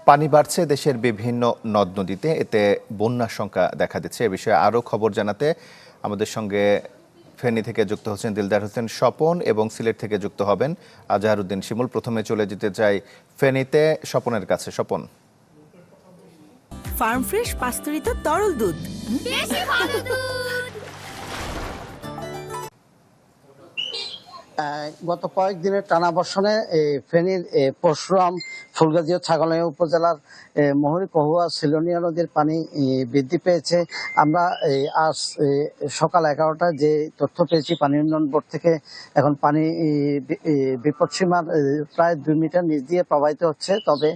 পানি বাড়ছে দেশের বিভিন্ন নদ নদীতে, এতে বন্যার শঙ্কা দেখা দিচ্ছে। এ বিষয়ে আরও খবর জানাতে আমাদের সঙ্গে ফেনী থেকে যুক্ত হচ্ছেন দিলদার হোসেন স্বপন এবং সিলেট থেকে যুক্ত হবেন আজহারউদ্দিন শিমুল। প্রথমে চলে যেতে চাই ফেনীতে, স্বপনের কাছে। স্বপন, ফার্ম ফ্রেশ পাস্তুরিত তরল দুধ, বেশি ভালো দুধ। গত কয়েকদিনের টানা বর্ষণে ফেনীর পরশুরাম, ফুলগাজী ও ছাগলনাইয়া উপজেলার মহুরী, কহুয়া, সিলোনিয়া নদীর পানি বৃদ্ধি পেয়েছে। আমরা আজ সকাল 11টায় যে তথ্য পেয়েছি পানি উন্নয়ন বোর্ড থেকে, এখন পানি বিপদসীমার প্রায় 2 মিটার নিচ দিয়ে প্রবাহিত হচ্ছে। তবে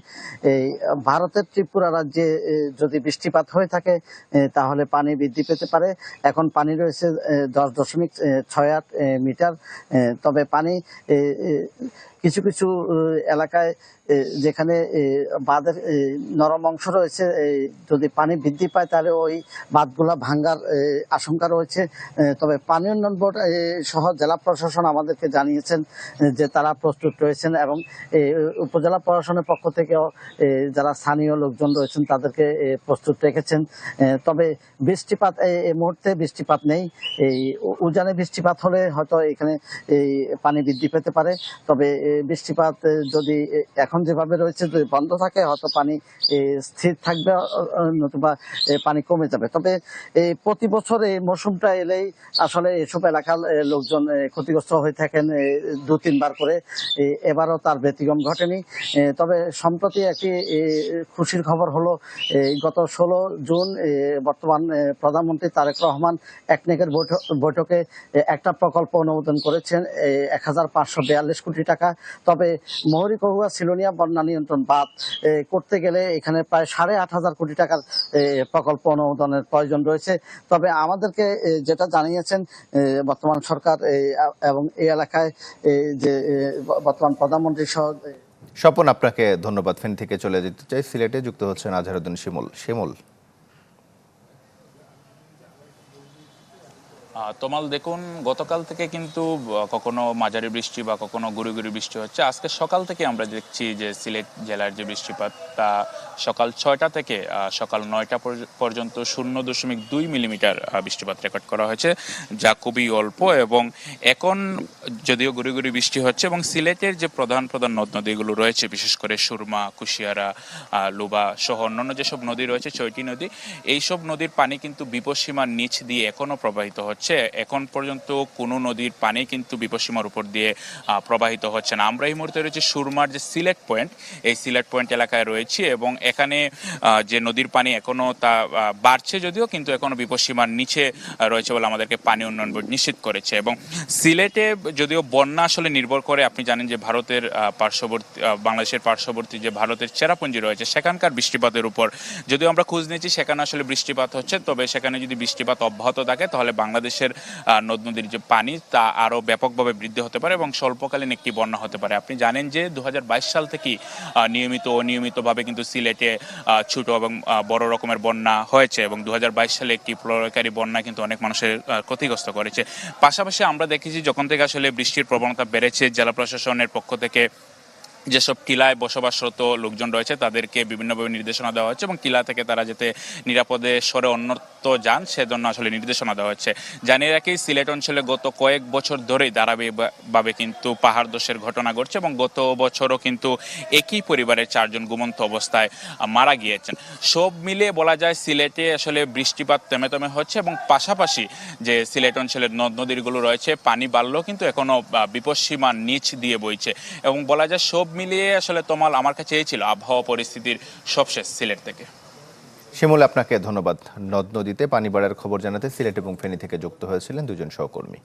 ভারতের ত্রিপুরা রাজ্যে যদি বৃষ্টিপাত হয়ে থাকে তাহলে পানি বৃদ্ধি পেতে পারে। এখন পানি রয়েছে 10.68 মিটার। তবে পানি কিছু কিছু এলাকায় যেখানে বাঁধের নরম অংশ রয়েছে, যদি পানি বৃদ্ধি পায় তাহলে ওই বাঁধগুলা ভাঙ্গার আশঙ্কা রয়েছে। তবে পানি উন্নয়ন বোর্ড সহ জেলা প্রশাসন আমাদেরকে জানিয়েছেন যে তারা প্রস্তুত রয়েছেন এবং উপজেলা প্রশাসনের পক্ষ থেকেও যারা স্থানীয় লোকজন রয়েছেন তাদেরকে প্রস্তুত রেখেছেন। তবে বৃষ্টিপাত এই মুহূর্তে বৃষ্টিপাত নেই। এই উজানে বৃষ্টিপাত হলে হয়তো এখানে এই পানি বৃদ্ধি পেতে পারে। তবে বৃষ্টিপাত যদি এখন যেভাবে রয়েছে যদি বন্ধ থাকে হয়তো পানি স্থির থাকবে, নতুবা পানি কমে যাবে। তবে প্রতি বছর এই মৌসুমটা এলেই আসলে এসব এলাকার লোকজন ক্ষতিগ্রস্ত হয়ে থাকেন 2-3 বার করে। এবারও তার ব্যতিক্রম ঘটেনি। তবে সম্প্রতি একটি খুশির খবর হলো, গত 16 জুন বর্তমান প্রধানমন্ত্রী তারেক রহমান একনেকের বৈঠকে একটা প্রকল্প অনুমোদন করেছেন 1542 কোটি টাকা। তবে মহুরী, কহুয়া, সিলোনিয়া বন্যা নিয়ন্ত্রণ বাঁধ করতে গেলে এখানে প্রায় 8,500 কোটি টাকার প্রকল্প অনুমোদনের প্রয়োজন রয়েছে। তবে আমাদেরকে যেটা জানিয়েছেন বর্তমান সরকার এবং এই এলাকায় যে বর্তমান প্রধানমন্ত্রী সহ। স্বপন, আপনাকে ধন্যবাদ। ফেনী থেকে চলে যেতে চাই সিলেটে, যুক্ত হচ্ছেন আজহারউদ্দিন শিমুল। তোমাল, দেখুন, গতকাল থেকে কিন্তু কখনো মাঝারি বৃষ্টি বা কখনো গুঁড়ি গুঁড়ি বৃষ্টি হচ্ছে। আজকে সকাল থেকে আমরা দেখছি যে সিলেট জেলার যে বৃষ্টিপাত তা সকাল 6টা থেকে সকাল 9টা পর্যন্ত 0.2 মিলিমিটার বৃষ্টিপাত রেকর্ড করা হয়েছে, যা খুবই অল্প। এবং এখন যদিও গুঁড়ি গুঁড়ি বৃষ্টি হচ্ছে এবং সিলেটের যে প্রধান নদ নদীগুলো রয়েছে, বিশেষ করে সুরমা, কুশিয়ারা, লুবা সহ অন্যান্য যেসব নদী রয়েছে, 6টি নদী, এইসব নদীর পানি কিন্তু বিপদসীমার নিচ দিয়ে এখনো প্রবাহিত হচ্ছে। এখন পর্যন্ত কোনো নদীর পানি কিন্তু বিপদসীমার উপর দিয়ে প্রবাহিত হচ্ছে না। আমরা এই মুহূর্তে রয়েছে সুরমার যে সিলেট পয়েন্ট, এই সিলেট পয়েন্ট এলাকায় রয়েছি এবং এখানে যে নদীর পানি এখনো তা বাড়ছে যদিও, কিন্তু এখনো বিপদসীমার নিচে রয়েছে বলে আমাদেরকে পানি উন্নয়ন বোর্ড নিশ্চিত করেছে। এবং সিলেটে যদিও বন্যা আসলে নির্ভর করে, আপনি জানেন যে ভারতের পার্শ্ববর্তী, বাংলাদেশের পার্শ্ববর্তী যে ভারতের চেরাপুঞ্জি রয়েছে সেখানকার বৃষ্টিপাতের উপর যদিও আমরা খোঁজ নিয়েছি, সেখানে আসলে বৃষ্টিপাত হচ্ছে। তবে সেখানে যদি বৃষ্টিপাত অব্যাহত থাকে তাহলে বাংলাদেশের নদ নদীর যে পানি তা আরো ব্যাপকভাবে বৃদ্ধি হতে পারে এবং স্বল্পকালীন একটি বন্যা হতে পারে। আপনি জানেন যে 2022 সাল থেকে নিয়মিত অনিয়মিতভাবে কিন্তু সিলেটে ছোট এবং বড় রকমের বন্যা হয়েছে এবং 2022 সালে একটি প্রলয়কারী বন্যা কিন্তু অনেক মানুষের ক্ষতিগ্রস্ত করেছে। পাশাপাশি আমরা দেখেছি যখন থেকে আসলে বৃষ্টির প্রবণতা বেড়েছে, জেলা প্রশাসনের পক্ষ থেকে যেসব টিলায় বসবাসরত লোকজন রয়েছে তাদেরকে বিভিন্নভাবে নির্দেশনা দেওয়া হচ্ছে এবং টিলা থেকে তারা যাতে নিরাপদে সরে অন্যত্র যান সেজন্য আসলে নির্দেশনা দেওয়া হচ্ছে। জানিয়ে রাখি, সিলেট অঞ্চলে গত কয়েক বছর ধরেই ধারাবাহিকভাবে কিন্তু পাহাড় ধসের ঘটনা ঘটছে এবং গত বছরও কিন্তু একই পরিবারের 4 জন ঘুমন্ত অবস্থায় মারা গিয়েছেন। সব মিলিয়ে বলা যায় সিলেটে আসলে বৃষ্টিপাত তেমে তেমে হচ্ছে এবং পাশাপাশি যে সিলেট অঞ্চলের নদ নদীগুলো রয়েছে পানি বাড়লেও কিন্তু এখনো বিপদসীমার নিচ দিয়ে বইছে এবং বলা যায় সব মিলিয়ে আসলে তোমাল আমার কাছে এই ছিল আবহাওয়া পরিস্থিতির সবশেষ সিলেট থেকে। শিমুল, আপনাকে ধন্যবাদ। নদ নদীতে পানি বাড়ার খবর জানাতে সিলেট এবং ফেনী থেকে যুক্ত হয়েছিলেন 2 জন সহকর্মী।